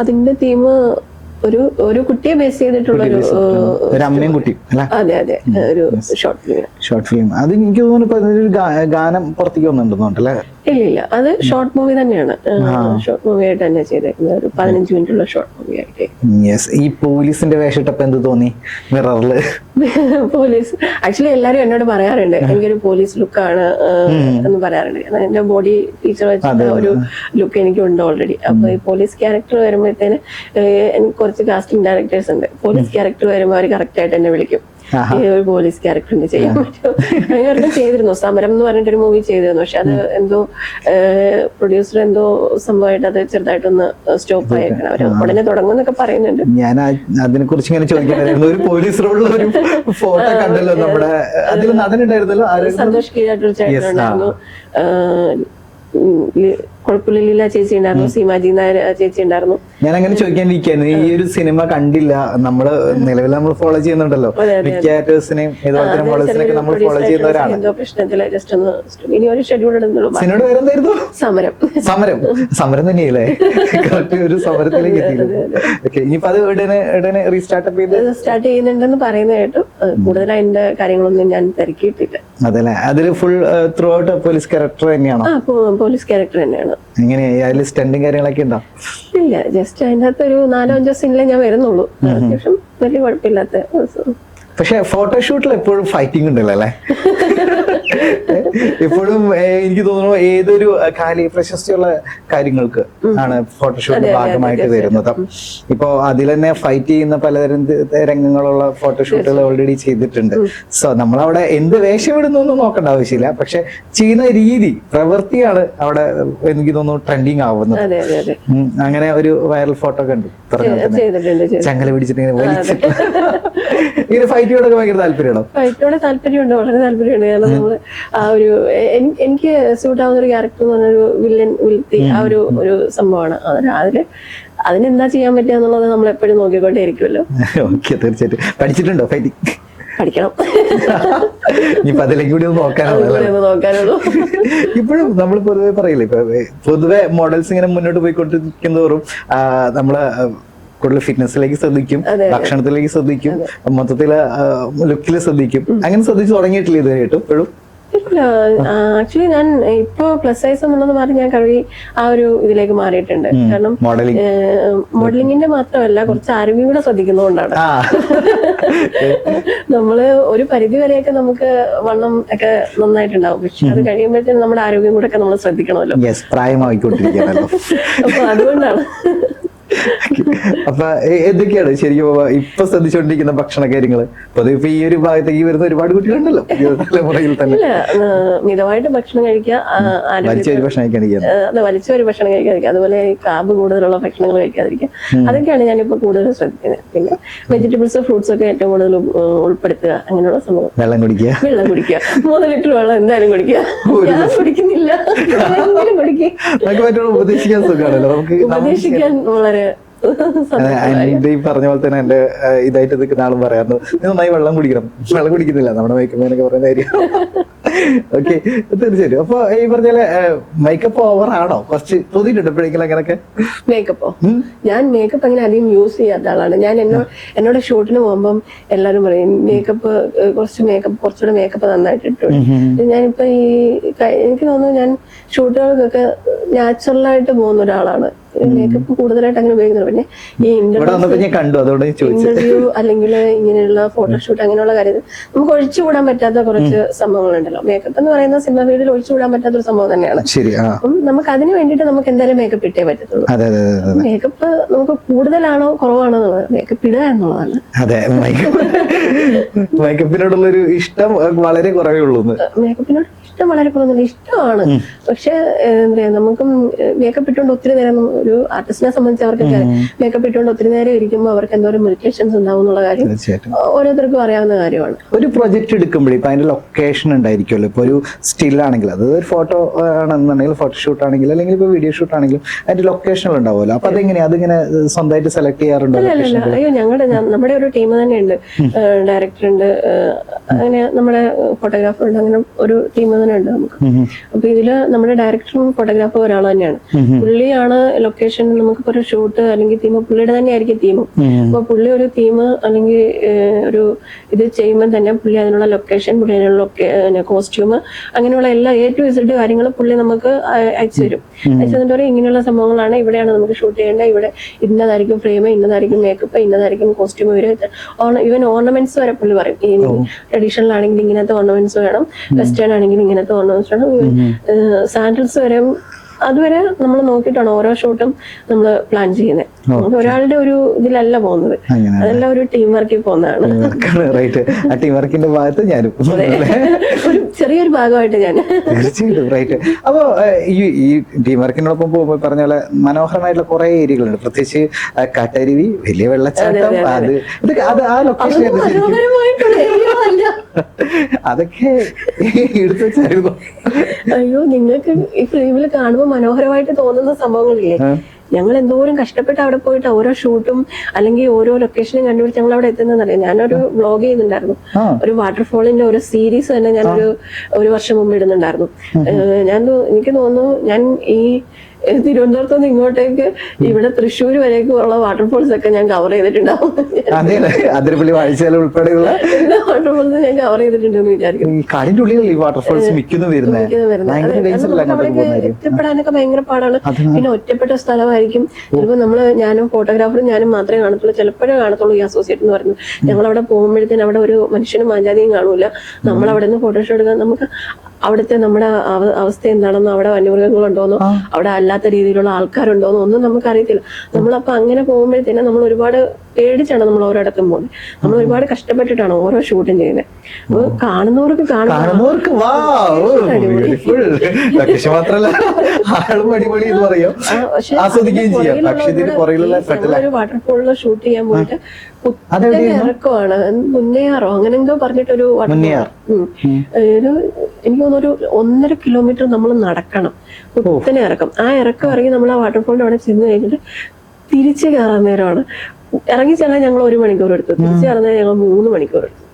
S1: അതിന്റെ തീം ഒരു കുട്ടിയെ ബേസ് ചെയ്തിട്ടുള്ള ഒരു
S2: അമ്മയും കുട്ടി.
S1: അതെ അതെ, ഒരു ഷോർട്ട് ഫിലിം.
S2: അത് എനിക്ക് തോന്നുന്നു ഗാനം പുറത്തേക്ക് വന്നിട്ടുണ്ടല്ലേ?
S1: ഇല്ല, അത് ഷോർട്ട് മൂവി തന്നെയാണ്. ഷോർട്ട് മൂവി ആയിട്ട് തന്നെ ചെയ്തേക്കുന്നത്, ഒരു 15 മിനിറ്റുള്ള ഷോർട്ട് മൂവി ആയിട്ട്.
S2: ഈ പോലീസിന്റെ വേഷിട്ടപ്പോ എന്ത് തോന്നി മിററില്?
S1: പോലീസ് ആക്ച്വലി എല്ലാരും എന്നോട് പറയാറുണ്ട് എനിക്കൊരു പോലീസ് ലുക്കാണ് എന്ന് പറയാറുണ്ട്. എന്റെ ബോഡി ഫീച്ചർ വെച്ചിട്ട് ഒരു ലുക്ക് എനിക്കുണ്ട് ഓൾറെഡി. അപ്പൊ ഈ പോലീസ് ക്യാരക്ടർ വരുമ്പോഴത്തേന് എനിക്ക് കുറച്ച് കാസ്റ്റിംഗ് ഡയറക്ടേഴ്സ് ഉണ്ട്. പോലീസ് ക്യാരക്ടർ വരുമ്പോൾ അവർ കറക്റ്റ് ആയിട്ട് എന്നെ വിളിക്കും, ഈ ഒരു പോലീസ് ക്യാരക്ടറിന് ചെയ്യാൻ പറ്റും. അങ്ങനെ ചെയ്തിരുന്നു, സമരം എന്ന് പറഞ്ഞിട്ടൊരു മൂവി ചെയ്തിരുന്നു. പക്ഷെ അത് എന്തോ പ്രൊഡ്യൂസർ എന്തോ സംഭവമായിട്ട് അത് ചെറുതായിട്ടൊന്ന് സ്റ്റോപ്പ് ആയേക്കണം. അവർ ഉടനെ തുടങ്ങുമെന്നൊക്കെ പറയുന്നുണ്ട്.
S2: ഞാൻ അതിനെ കുറിച്ച് ഇങ്ങനെ ചോദിക്കാനായിരുന്നു. ഒരു പോലീസ് റോളിലുള്ള ഒരു ഫോട്ടോ കണ്ടല്ലോ നമ്മുടെ, അതിൽ നടനുണ്ടായിരുന്നല്ലോ,
S1: സന്തോഷ് കീഴാറ്റൂർ ചേട്ടനുണ്ടായിരുന്നു, കുഴപ്പമില്ല ലീല ചേച്ചി ഉണ്ടായിരുന്നു, സീമാജി നായർ ചേച്ചി ഉണ്ടായിരുന്നു.
S2: ഞാൻ അങ്ങനെ ചോദിക്കാനിരിക്കായിരുന്നു, ഈ ഒരു സിനിമ കണ്ടില്ല, നമ്മള് നിലവിൽ നമ്മൾ ഫോളോ ചെയ്യുന്നുണ്ടല്ലോ മിക്ക ആക്ടേഴ്സിനെയും ഇതുപോലെ മോഡൽസിനെയൊക്കെ നമ്മൾ ഫോളോ ചെയ്യുന്നവരാണ്.
S1: എന്തോ പ്രശ്നത്തില് ജസ്റ്റ് ഒന്ന് ഇനി ഒരു ഷെഡ്യൂൾ ഇടുന്നുള്ളൂ.
S2: സിനിമയുടെ പേരെന്തായിരുന്നു?
S1: സമരം.
S2: സമരം സമരം തന്നെയല്ലേ, കറക്റ്റ് ഒരു സമരത്തിലേക്ക് എത്തിയിരുന്നു. ഓക്കെ, ഇനിയിപ്പോ അത് ഉടനെ റീസ്റ്റാർട്ട്
S1: സ്റ്റാർട്ട് ചെയ്യുന്നുണ്ടെന്ന് പറയുന്ന കേട്ടു. കൂടുതൽ അതിന്റെ കാര്യങ്ങളൊന്നും ഞാൻ തിരക്കിയിട്ടില്ല.
S2: അതല്ലേ, അതില് full through out police character തന്നെയാണോ?
S1: പോലീസ് ക്യാരക്ടർ തന്നെയാണ്.
S2: എങ്ങനെയാ അതിൽ സ്റ്റണ്ടും കാര്യങ്ങളൊക്കെ ഉണ്ടോ?
S1: ഇല്ല, ജസ്റ്റ് അതിന്റെ അകത്ത് ഒരു 4-5 സീനിലേ ഞാൻ വരുന്നുള്ളൂ. അത്യാവശ്യം വലിയ കുഴപ്പമില്ലാത്ത.
S2: പക്ഷെ ഫോട്ടോഷൂട്ടിൽ എപ്പോഴും ഫൈറ്റിംഗ് ഉണ്ടല്ലോ അല്ലെ? എപ്പോഴും എനിക്ക് തോന്നുന്നു ഏതൊരു പ്രശസ്തിയുള്ള കാര്യങ്ങൾക്ക് ആണ് ഫോട്ടോഷൂട്ട് ഭാഗമായിട്ട് വരുന്നത്. ഇപ്പോ അതിൽ തന്നെ ഫൈറ്റ് ചെയ്യുന്ന പലതരം രംഗങ്ങളുള്ള ഫോട്ടോഷൂട്ടുകൾ ഓൾറെഡി ചെയ്തിട്ടുണ്ട്. സോ നമ്മളവിടെ എന്ത് വേഷമിടുന്നു എന്ന് നോക്കേണ്ട ആവശ്യമില്ല, പക്ഷെ ചെയ്യുന്ന രീതി, പ്രവൃത്തിയാണ് അവിടെ എനിക്ക് തോന്നുന്നു ട്രെൻഡിങ് ആവുന്നത്. അങ്ങനെ ഒരു വൈറൽ ഫോട്ടോ കണ്ടു, ചങ്ങല പിടിച്ചിട്ട് ഇങ്ങനെ വലിച്ചിട്ട്. ഇങ്ങനെ ഫൈറ്റിനോടൊക്കെ ഭയങ്കര താല്പര്യമാണോ?
S1: ഫൈറ്റിനോട് താല്പര്യമുണ്ട്, വളരെ താല്പര്യമുണ്ട്. കാരണം നമ്മള് ആ ഒരു എനിക്ക് സൂട്ട് ആവുന്ന ഒരു ക്യാരക്ടർ എന്ന് പറഞ്ഞൊരു വില്ലത്തി ആ ഒരു സംഭവമാണ്. അതിനെന്താ ചെയ്യാൻ പറ്റുക എന്നുള്ളത് നമ്മൾ എപ്പോഴും നോക്കിക്കൊണ്ടേ ഇരിക്കുമല്ലോ.
S2: ഓക്കെ, തീർച്ചയായിട്ടും. പഠിച്ചിട്ടുണ്ടോ ഫൈറ്റിംഗ്?
S1: പഠിക്കണം.
S2: ഇനിയിപ്പോ അതിലേക്ക് കൂടി ഒന്ന് നോക്കാനുള്ളൂ. ഇപ്പോഴും നമ്മൾ പൊതുവെ പറയില്ലേ, ഇപ്പൊ പൊതുവെ മോഡൽസ് ഇങ്ങനെ മുന്നോട്ട് പോയിക്കൊണ്ടിരിക്കുന്നതോറും നമ്മള് കൂടുതൽ ഫിറ്റ്നസിലേക്ക് ശ്രദ്ധിക്കും, ഭക്ഷണത്തിലേക്ക് ശ്രദ്ധിക്കും, മൊത്തത്തില് ലുക്കില് ശ്രദ്ധിക്കും. അങ്ങനെ ശ്രദ്ധിച്ചു തുടങ്ങിയിട്ടില്ല ഇതുവരെയായിട്ടും ഇപ്പോഴും?
S1: ഇല്ല, ആക്ച്വലി ഞാൻ ഇപ്പൊ പ്ലസ് സൈസ് എന്നുള്ളത് മാറി ഞാൻ കഴിവ് ആ ഒരു ഇതിലേക്ക് മാറിയിട്ടുണ്ട്. കാരണം മോഡലിംഗിന്റെ മാത്രമല്ല, കുറച്ച് ആരോഗ്യം കൂടെ ശ്രദ്ധിക്കുന്നതുകൊണ്ടാണ്. നമ്മള് ഒരു പരിധി വരെയൊക്കെ നമുക്ക് വണ്ണം ഒക്കെ നന്നായിട്ടുണ്ടാവും, പക്ഷെ അത് കഴിയുമ്പോഴത്തേക്കും നമ്മുടെ ആരോഗ്യം കൂടെ ഒക്കെ നമ്മൾ ശ്രദ്ധിക്കണമല്ലോ.
S2: പ്രായമായിക്കൊണ്ടിരിക്കുകയാണല്ലോ.
S1: അപ്പൊ അതുകൊണ്ടാണ്.
S2: അപ്പൊ എന്തൊക്കെയാണ് ശരിക്കും ഇപ്പൊ ശ്രദ്ധിച്ചുകൊണ്ടിരിക്കുന്ന ഭക്ഷണ കാര്യങ്ങള്? പൊതുവെ ഈ ഒരു ഭാഗത്തേക്ക് വരുന്ന ഒരുപാട് കുട്ടികളുണ്ടല്ലോ തലമുറയിൽ തന്നെ.
S1: മിതമായിട്ട് ഭക്ഷണം കഴിക്കുക,
S2: വലിച്ചൊരു ഭക്ഷണം
S1: കഴിക്കാതിരിക്കുക, അതുപോലെ കാബ് കൂടുതലുള്ള ഭക്ഷണങ്ങൾ കഴിക്കാതിരിക്കുക. അതൊക്കെയാണ് ഞാനിപ്പോ കൂടുതൽ ശ്രദ്ധിക്കുന്നത്. പിന്നെ വെജിറ്റബിൾസ്, ഫ്രൂട്ട്സ് ഒക്കെ ഏറ്റവും കൂടുതൽ ഉൾപ്പെടുത്തുക, അങ്ങനെയുള്ള സംഭവം.
S2: വെള്ളം കുടിക്കുക
S1: 3 ലിറ്റർ വെള്ളം എന്തായാലും കുടിക്കുക. ഞാൻ കുടിക്കുന്നില്ല,
S2: ഉപദേശിക്കാൻ സുഖമാണല്ലോ നമുക്ക്.
S1: ഉപദേശിക്കാൻ വളരെ
S2: ഈ പറഞ്ഞ പോലെ തന്നെ എന്റെ ഇതായിട്ട് നിൽക്കുന്ന ആളും പറയാറുണ്ട്, നന്നായി വെള്ളം കുടിക്കുന്നില്ല നമ്മുടെ മേക്കപ്പ് പറയുന്ന കാര്യം. ഓക്കെ, തീർച്ചയായിട്ടും. അപ്പൊ ഈ പറഞ്ഞ മേക്കപ്പ് ഓവർ ആണോ? കുറച്ച് തോന്നിയിട്ടുണ്ട് എപ്പോഴെങ്കിലും അങ്ങനെയൊക്കെ?
S1: മേക്കപ്പോ ഞാൻ മേക്കപ്പ് അങ്ങനെ അധികം യൂസ് ചെയ്യാത്ത ആളാണ്. ഞാൻ എന്നോട് ഷൂട്ടിന് പോകുമ്പം എല്ലാരും പറയും കുറച്ചുകൂടെ മേക്കപ്പ് നന്നായിട്ട് ഇട്ടു. ഞാനിപ്പോ എനിക്ക് തോന്നുന്നു ഞാൻ ഷൂട്ടുകൾക്കൊക്കെ നാച്ചുറലായിട്ട് പോകുന്ന ഒരാളാണ്. മേക്കപ്പ് കൂടുതലായിട്ട് അങ്ങനെ ഉപയോഗിക്കുന്നത്. പിന്നെ ഈ ഇന്റർവ്യൂ അല്ലെങ്കിൽ ഇങ്ങനെയുള്ള ഫോട്ടോഷൂട്ട് അങ്ങനെയുള്ള കാര്യത്തിൽ നമുക്ക് ഒഴിച്ചുകൂടാൻ പറ്റാത്ത കുറച്ച് സംഭവങ്ങളുണ്ടല്ലോ. മേക്കപ്പ് എന്ന് പറയുന്ന സിനിമ ഫീൽഡിൽ ഒഴിച്ചുകൂടാൻ പറ്റാത്ത ഒരു സംഭവം തന്നെയാണ്. അപ്പം നമുക്ക് അതിന് വേണ്ടിയിട്ട് നമുക്ക് എന്തായാലും മേക്കപ്പ് ഇട്ടേ പറ്റത്തുള്ളൂ. മേക്കപ്പ് നമുക്ക് കൂടുതലാണോ കുറവാണോ എന്നുള്ളത് മേക്കപ്പ് ഇടുക എന്നുള്ളതാണ്.
S2: അതെ, മേക്കപ്പിനോടുള്ളൊരു ഇഷ്ടം വളരെ കുറവേ ഉള്ളൂ.
S1: മേക്കപ്പിനോട് ഇഷ്ടം വളരെ കുറവൊന്നുമില്ല, ഇഷ്ടമാണ്. പക്ഷെ എന്താ പറയാ, നമുക്കും മേക്കപ്പ് ഇട്ടുകൊണ്ട് ഒത്തിരി നേരം, ഒരു ആർട്ടിസ്റ്റിനെ സംബന്ധിച്ച് അവർക്ക് മേക്കപ്പ് ഇട്ടുകൊണ്ട് ഒത്തിരി നേരം ഇരിക്കുമ്പോൾ അവർക്ക് എന്തോരം ഇറിറ്റേഷൻസ് ഉണ്ടാവും എന്നുള്ള കാര്യം ഓരോരുത്തർക്കും അറിയാവുന്ന കാര്യമാണ്.
S2: ഒരു പ്രൊജക്ട് എടുക്കുമ്പോൾ ഇപ്പൊ അതിന്റെ ലൊക്കേഷൻ ഉണ്ടായിരിക്കുമല്ലോ. ഇപ്പൊ ഒരു സ്റ്റിൽ ആണെങ്കിൽ, അത് ഒരു ഫോട്ടോ ആണെന്നുണ്ടെങ്കിൽ, ഫോട്ടോഷൂട്ട് ആണെങ്കിൽ, അല്ലെങ്കിൽ ഇപ്പൊ വീഡിയോ ഷൂട്ട് ആണെങ്കിലും അതിന്റെ ലൊക്കേഷൻ ഉണ്ടാവുമല്ലോ. അപ്പൊ അതിങ്ങനെ സ്വന്തമായിട്ട് സെലക്ട് ചെയ്യാറുണ്ടോ?
S1: അയ്യോ, നമ്മുടെ ഒരു ടീം തന്നെ ഉണ്ട്. ഡയറക്ടർ ഉണ്ട്, അങ്ങനെ നമ്മുടെ ഫോട്ടോഗ്രാഫർ ഉണ്ട്, അങ്ങനെ ഒരു ടീം തന്നെ അങ്ങനെ ഉണ്ട് നമുക്ക്. അപ്പൊ ഇതില് നമ്മുടെ ഡയറക്ടറും ഫോട്ടോഗ്രാഫറും ഒരാൾ തന്നെയാണ്. പുള്ളിയാണ് ലൊക്കേഷൻ, നമുക്കിപ്പോ ഒരു ഷൂട്ട് അല്ലെങ്കിൽ തീം പുള്ളിയുടെ തന്നെ ആയിരിക്കും തീമും. അപ്പൊ പുള്ളി ഒരു തീം അല്ലെങ്കിൽ ഒരു ഇത് ചെയ്യുമ്പോൾ തന്നെ പുള്ളി അതിനുള്ള ലൊക്കേഷൻ, പുള്ളി അതിനുള്ള കോസ്റ്റ്യൂം, അങ്ങനെയുള്ള എല്ലാ A to Z കാര്യങ്ങളും പുള്ളി നമുക്ക് അയച്ചു തരും. അയച്ചു തന്നിട്ട് പറയും ഇങ്ങനെയുള്ള സംഭവങ്ങളാണ്, ഇവിടെയാണ് നമുക്ക് ഷൂട്ട് ചെയ്യേണ്ടത്, ഇവിടെ ഇന്നതായിരിക്കും ഫ്രെയിം, ഇന്നതായിരിക്കും മേക്കപ്പ്, ഇന്നതായിരിക്കും കോസ്റ്റ്യൂം, ഈവൻ ഓർണമെന്റ്സ് വരെ പുള്ളി പറയും. ഈ ട്രഡീഷണൽ ആണെങ്കിൽ ഇങ്ങനത്തെ ഓർണമെന്റ്സ് വേണം, വെസ്റ്റേൺ ആണെങ്കിൽ ഇങ്ങനത്തെ ഓർണമെന്റ്സ് വേണം, സാൻഡൽസ് വരെ അതുവരെ നമ്മൾ നോക്കിയിട്ടാണ് ഓരോ ഷൂട്ടും നമ്മൾ പ്ലാൻ ചെയ്യുന്നത്. ഒരാളുടെ ഒരു ഇതിലല്ല പോകുന്നത്, അതെല്ലാം ഒരു ടീം വർക്കിൽ പോകുന്നതാണ്.
S2: ടീം വർക്കിന്റെ ഭാഗത്ത് ഞാനും
S1: ഒരു ചെറിയൊരു ഭാഗമായിട്ട് ഞാൻ
S2: തീർച്ചയായിട്ടും റൈറ്റ്. അപ്പോ ഈ ടീം വർക്കിനോടൊപ്പം പോകുമ്പോൾ പറഞ്ഞ പോലെ മനോഹരമായിട്ടുള്ള കുറെ ഏരിയകളുണ്ട്, പ്രത്യേകിച്ച് കാട്ടരുവി, വലിയ വെള്ളച്ചാട്ടം, അത് ആ ലൊക്കേഷൻ അതൊക്കെ എടുത്തു വെച്ചായിരുന്നു.
S1: അയ്യോ, നിങ്ങൾക്ക് ഈ ഫിലിമിൽ കാണുമ്പോൾ മനോഹരമായിട്ട് തോന്നുന്ന സംഭവങ്ങളില്ലേ, ഞങ്ങൾ എന്തോരം കഷ്ടപ്പെട്ട് അവിടെ പോയിട്ട് ഓരോ ഷൂട്ടും അല്ലെങ്കിൽ ഓരോ ലൊക്കേഷനും കണ്ടുപിടിച്ച് ഞങ്ങൾ അവിടെ എത്തുന്നതറിയാം. ഞാനൊരു വ്ളോഗ് ചെയ്യുന്നുണ്ടായിരുന്നു, ഒരു വാട്ടർഫോളിന്റെ ഒരു സീരീസ് തന്നെ ഒരു വർഷം മുമ്പ് ഇടുന്നുണ്ടായിരുന്നു. എനിക്ക് തോന്നുന്നു ഞാൻ ഈ തിരുവനന്തപുരത്ത് നിന്ന് ഇങ്ങോട്ടേക്ക് ഇവിടെ തൃശ്ശൂർ വരേക്കും ഉള്ള വാട്ടർഫോൾസ് ഒക്കെ ഞാൻ കവർ ചെയ്തിട്ടുണ്ടാവും.
S2: അതിരപ്പള്ളി വാഴച്ചാൽ ഉൾപ്പെടെയുള്ള
S1: വാട്ടർഫോൾസ് ഞാൻ കവർ ചെയ്തിട്ടുണ്ടെന്ന് വിചാരിക്കും. എത്തിപ്പെടാനൊക്കെ ഭയങ്കര പാടാണ്. പിന്നെ ഒറ്റപ്പെട്ട സ്ഥലമായിരിക്കും. ചിലപ്പോ ഞാനും ഫോട്ടോഗ്രാഫറും ഞാനും മാത്രമേ കാണത്തുള്ളൂ, ചിലപ്പോഴേ കാണത്തുള്ളൂ ഈ അസോസിയേറ്റ് എന്ന് പറയുന്നത്. ഞങ്ങൾ അവിടെ പോകുമ്പോഴത്തേന് അവിടെ ഒരു മനുഷ്യനും മാഞ്ചാതിയും കാണൂല. നമ്മൾ അവിടെ നിന്ന് ഫോട്ടോഷൂട്ട് എടുക്കാൻ നമുക്ക് അവിടുത്തെ നമ്മുടെ അവസ്ഥ എന്താണെന്നോ, അവിടെ വന്യമൃഗങ്ങളുണ്ടോന്നോ, അവിടെ അല്ലാത്ത രീതിയിലുള്ള ആൾക്കാരുണ്ടോന്നോ ഒന്നും നമുക്കറിയത്തില്ല. നമ്മളപ്പോ അങ്ങനെ പോകുമ്പോഴത്തേനും നമ്മൾ ഒരുപാട് പേടിച്ചാണ് നമ്മൾ ഓരോടത്തും പോകുന്നത്. നമ്മൾ ഒരുപാട് കഷ്ടപ്പെട്ടിട്ടാണ് ഓരോ ഷൂട്ടും ചെയ്യുന്നത്. അപ്പൊ കാണുന്നവർക്ക് ഒരു വാട്ടർഫോളിൽ ഷൂട്ട് ചെയ്യാൻ പോയിട്ട് ഇറക്കമാണ്, മുന്നേയാറോ അങ്ങനെ എന്തോ പറഞ്ഞിട്ടൊരു എനിക്ക് തോന്നുന്നു ഒരു 1.5 കിലോമീറ്റർ നമ്മൾ നടക്കണം, കുത്തനെ ഇറക്കം. ആ ഇറക്കം ഇറങ്ങി നമ്മൾ ആ വാട്ടർഫോളിന്റെ അവിടെ ചെന്ന് കഴിഞ്ഞിട്ട് തിരിച്ചു കയറാൻ നേരമാണ്. ഇറങ്ങി ചെല്ലാൻ ഞങ്ങൾ 1 മണിക്കൂർ എടുത്തു, തിരിച്ചു കയറാൻ നേരം ഞങ്ങൾ 3 മണിക്കൂർ എടുത്തു.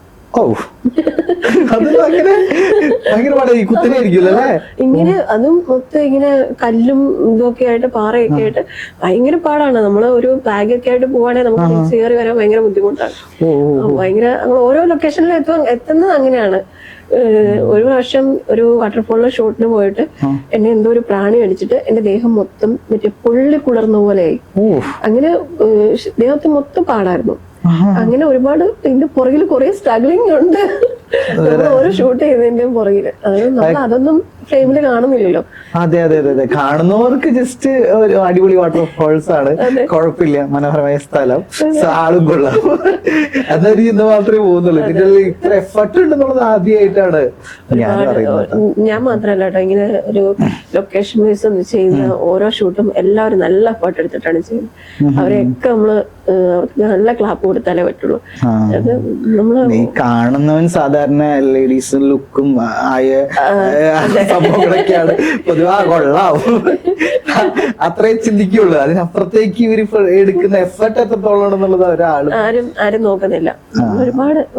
S1: ഇങ്ങനെ അതും മൊത്തം ഇങ്ങനെ കല്ലും ഇതൊക്കെ ആയിട്ട് പാറയൊക്കെ ആയിട്ട് ഭയങ്കര പാടാണ്. നമ്മള് ഒരു ബാഗൊക്കെ ആയിട്ട് പോവാണെങ്കിൽ നമുക്ക് തിരിച്ചു കയറി വരാൻ ഭയങ്കര ബുദ്ധിമുട്ടാണ്. ഭയങ്കര ഓരോ ലൊക്കേഷനിലും എത്തുന്നത് അങ്ങനെയാണ്. ഒരു പ്രാവശ്യം ഒരു വാട്ടർഫോളിലെ ഷൂട്ടിന് പോയിട്ട് എന്നെ എന്തോ ഒരു പ്രാണി അടിച്ചിട്ട് എന്റെ ദേഹം മൊത്തം മറ്റേ പൊള്ളി കുളർന്ന പോലെയായി. അങ്ങനെ ദേഹത്ത് മൊത്തം പാടായിരുന്നു. അങ്ങനെ ഒരുപാട് ഇതിന്റെ പുറകിൽ കുറെ സ്ട്രഗ്ലിംഗ് ഉണ്ട് ഓരോ ഷൂട്ട് ചെയ്തതിന്റെയും പുറകില്. അതൊന്നും ഫ്രെയിമില് കാണുന്നില്ലല്ലോ.
S2: അതെ അതെ അതെ അതെ, കാണുന്നവർക്ക് ജസ്റ്റ് ഒരു അടിപൊളി വാട്ടർഫോൾസ് ആണ്, കുഴപ്പമില്ല, മനോഹരമായ സ്ഥലം, ആളും കൊള്ളാം എന്നൊരു ചിന്ത മാത്രമേ പോകുന്നുള്ളൂ. ഇതിന്റെ ഇത്ര എഫർട്ട് ഉണ്ടെന്നുള്ളത് ആദ്യമായിട്ടാണ് ഞാൻ പറയുന്നത്.
S1: ഞാൻ മാത്രല്ല കേട്ടോ, ഇങ്ങനെ ഒരു ലൊക്കേഷൻ ബേസ് ഒന്ന് ചെയ്യുന്ന ഓരോ ഷൂട്ടും എല്ലാവരും നല്ല എഫർട്ട് എടുത്തിട്ടാണ് ചെയ്യുന്നത്. അവരെയൊക്കെ നമ്മള് നല്ല ക്ലാപ്പ് കൊടുത്താലേ പറ്റുള്ളൂ. അത് നമ്മള്
S2: കാണുന്നവൻ സാധാരണ ലേഡീസ് ലുക്കും ആയ സംഭവങ്ങളൊക്കെയാണ് പൊതുവെ കൊള്ളാം അത്രേ ചിന്തിക്കുള്ളൂ. അതിനപ്പുറത്തേക്ക് ഇവര് എടുക്കുന്ന എഫർട്ട് എത്രത്തോളം എന്നുള്ളത്
S1: ആരും നോക്കുന്നില്ല.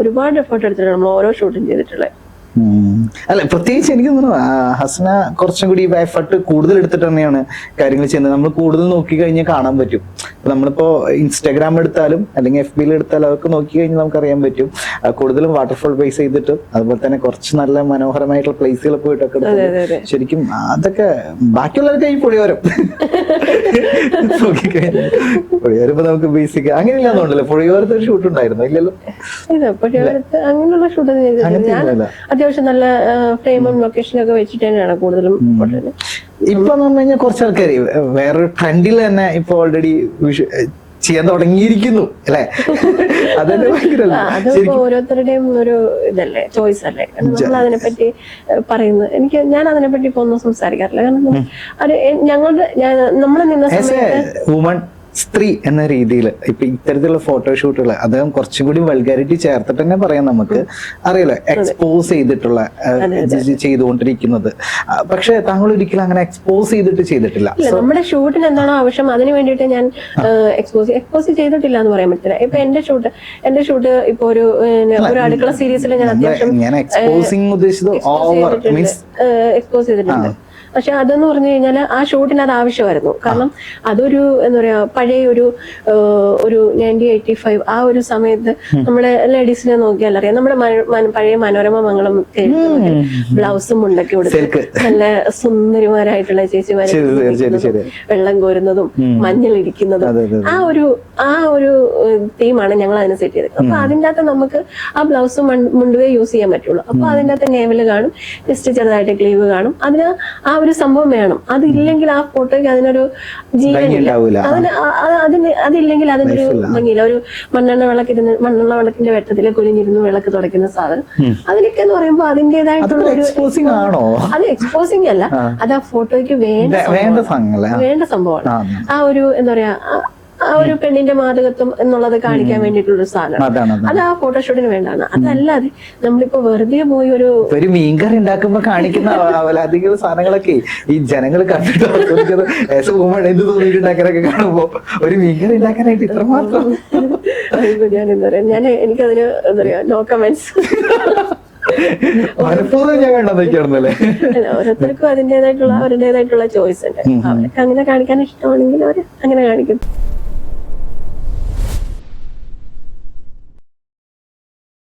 S1: ഒരുപാട് എഫർട്ട് എടുത്തിട്ടാണ് നമ്മൾ ഓരോ ഷൂട്ടും ചെയ്തിട്ടുള്ളത്.
S2: അല്ല, പ്രത്യേകിച്ച് എനിക്ക് തോന്നുന്നു ഹസ്ന കുറച്ചും കൂടി എഫർട്ട് കൂടുതൽ എടുത്തിട്ട് തന്നെയാണ് കാര്യങ്ങൾ ചെയ്യുന്നത്. നമ്മൾ കൂടുതൽ നോക്കി കഴിഞ്ഞാൽ കാണാൻ പറ്റും. നമ്മളിപ്പോ ഇൻസ്റ്റാഗ്രാം എടുത്താലും അല്ലെങ്കിൽ FB എടുത്താലും അതൊക്കെ നോക്കി കഴിഞ്ഞാൽ നമുക്ക് അറിയാൻ പറ്റും. കൂടുതലും വാട്ടർഫോൾ ബേസ് ചെയ്തിട്ടും അതുപോലെ തന്നെ കുറച്ച് നല്ല മനോഹരമായിട്ടുള്ള പ്ലേസുകൾ പോയിട്ടൊക്കെ ശരിക്കും അതൊക്കെ ബാക്കിയുള്ളവർക്ക് ഈ പുഴയോരം നോക്കിക്കഴിഞ്ഞാൽ പുഴയോരം ഇപ്പൊ നമുക്ക് ബേസിക് അങ്ങനെയില്ലാന്നുണ്ടല്ലോ. പുഴയോരത്ത് ഒരു ഷൂട്ട് ഉണ്ടായിരുന്നു ഇല്ലല്ലോ?
S1: അങ്ങനെയുള്ള ഷൂട്ട് അത്യാവശ്യം നല്ല ഫ്രെയിമും ലൊക്കേഷനൊക്കെ വെച്ചിട്ട് തന്നെയാണ് കൂടുതലും.
S2: ഇപ്പൊ എന്ന് പറഞ്ഞു കഴിഞ്ഞാൽ കുറച്ച് ആൾക്കാർ വേറൊരു ട്രെൻഡിൽ തന്നെ ഇപ്പൊ ഓൾറെഡി ചെയ്യാൻ തുടങ്ങിയിരിക്കുന്നു അല്ലെ? അതന്നെ
S1: അതിപ്പോ ഓരോരുത്തരുടെയും ഒരു ഇതല്ലേ, ചോയ്സ് അല്ലേ. നമ്മൾ അതിനെപ്പറ്റി പറയുന്നത് ഞാൻ അതിനെപ്പറ്റി ഇപ്പൊ ഒന്നും സംസാരിക്കാറില്ല. കാരണം അത് ഞങ്ങളുടെ നമ്മൾ നിന്ന സമയത്ത്
S2: സ്ത്രീ എന്ന രീതിയിൽ ഇപ്പൊ ഇത്തരത്തിലുള്ള ഫോട്ടോഷൂട്ടുകൾ അദ്ദേഹം കുറച്ചും കൂടി വൾഗാരിറ്റി ചേർത്തിട്ട് തന്നെ പറയാം, നമുക്ക് അറിയില്ല എക്സ്പോസ് ചെയ്തിട്ടുള്ള ചെയ്തുകൊണ്ടിരിക്കുന്നത്. പക്ഷെ താങ്കൾ ഒരിക്കലും അങ്ങനെ എക്സ്പോസ് ചെയ്തിട്ടില്ല.
S1: നമ്മുടെ ഷൂട്ടിന് എന്താണോ ആവശ്യം അതിന് വേണ്ടിയിട്ട് ഞാൻ എക്സ്പോസ് ചെയ്തിട്ടില്ല എന്ന് പറയാൻ പറ്റില്ല. ഇപ്പൊ എന്റെ ഷൂട്ട് ഇപ്പൊ ഒരു അടുക്കള സീരീസിൽ ഞാൻ അത്യാവശ്യം
S2: എക്സ്പോസിംഗ് ഉദ്ദേശിച്ചത് ഓവർ മീൻസ്
S1: എക്സ്പോസ് ചെയ്തിട്ടുണ്ട്. പക്ഷെ അതെന്ന് പറഞ്ഞു കഴിഞ്ഞാൽ ആ ഷൂട്ടിന് അത് ആവശ്യമായിരുന്നു. കാരണം അതൊരു എന്താ പറയാ പഴയ ഒരു 1985 ആ ഒരു സമയത്ത് നമ്മുടെ ലേഡീസിനെ നോക്കിയാൽ അറിയാം, നമ്മുടെ പഴയ മനോരമ മംഗളം ബ്ലൗസും മുണ്ടൊക്കെ കൊടുത്ത് നല്ല സുന്ദരിമാരായിട്ടുള്ള ചേച്ചിമാരെ വെള്ളം കോരുന്നതും മഞ്ഞൾ ഇരിക്കുന്നതും ആ ഒരു തീമാണ് ഞങ്ങൾ അതിന് സെറ്റ് ചെയ്തത്. അപ്പൊ അതിൻ്റെ അകത്ത് നമുക്ക് ആ ബ്ലൗസും മുണ്ടുവേ യൂസ് ചെയ്യാൻ പറ്റുള്ളൂ. അപ്പൊ അതിൻ്റെ അകത്ത് നേവല് കാണും, ജസ്റ്റ് ചെറുതായിട്ട് ക്ലീവ് കാണും. അതിന് ആ ഒരു സംഭവം വേണം. അതില്ലെങ്കിൽ ആ ഫോട്ടോയ്ക്ക് അതിനൊരു ജീവനില്ല. അതില്ലെങ്കിൽ അതിനൊരു ഭംഗിയില്ല. ഒരു മണ്ണെണ്ണ വിളക്കിന്റെ വെട്ടത്തിലെ കുലിഞ്ഞിരുന്ന് വിളക്ക് തുടയ്ക്കുന്ന സാധനം, അതിനൊക്കെ എന്ന് പറയുമ്പോൾ അതിൻ്റെതായിട്ടുള്ള ഒരു അത് എക്സ്പോസിംഗ് അല്ല, അത് ആ ഫോട്ടോയ്ക്ക് വേണ്ട സംഭവമാണ്. ആ ഒരു എന്താ പറയാ ആ ഒരു പെണ്ണിന്റെ മാതകത്വം എന്നുള്ളത് കാണിക്കാൻ വേണ്ടിയിട്ടുള്ള ഒരു സാധനം, അത് ആ ഫോട്ടോഷൂട്ടിന് വേണ്ടാണ്. അതല്ലാതെ നമ്മളിപ്പോ വെറുതെ പോയി ഒരു
S2: മീൻകറി ഉണ്ടാക്കുമ്പോ കാണിക്കുന്ന അധികം സാധനങ്ങളൊക്കെ ഈ ജനങ്ങൾ കണ്ടിട്ട് എന്ത് തോന്നിയിട്ടുണ്ടാക്കാനൊക്കെ കാണുമ്പോ ഒരു മീൻകറി ഉണ്ടാക്കാനായിട്ട് ഇത്രമാത്രം
S1: ഞാൻ എന്താ പറയാ എനിക്കതിന് എന്താ പറയാ നോ കമന്റ്സ്.
S2: ഓരോരുത്തർക്കും
S1: അതിൻ്റെതായിട്ടുള്ള ചോയ്സ് ഉണ്ട്. അവർക്ക് അങ്ങനെ കാണിക്കാൻ ഇഷ്ടമാണെങ്കിൽ അവർ അങ്ങനെ കാണിക്കും.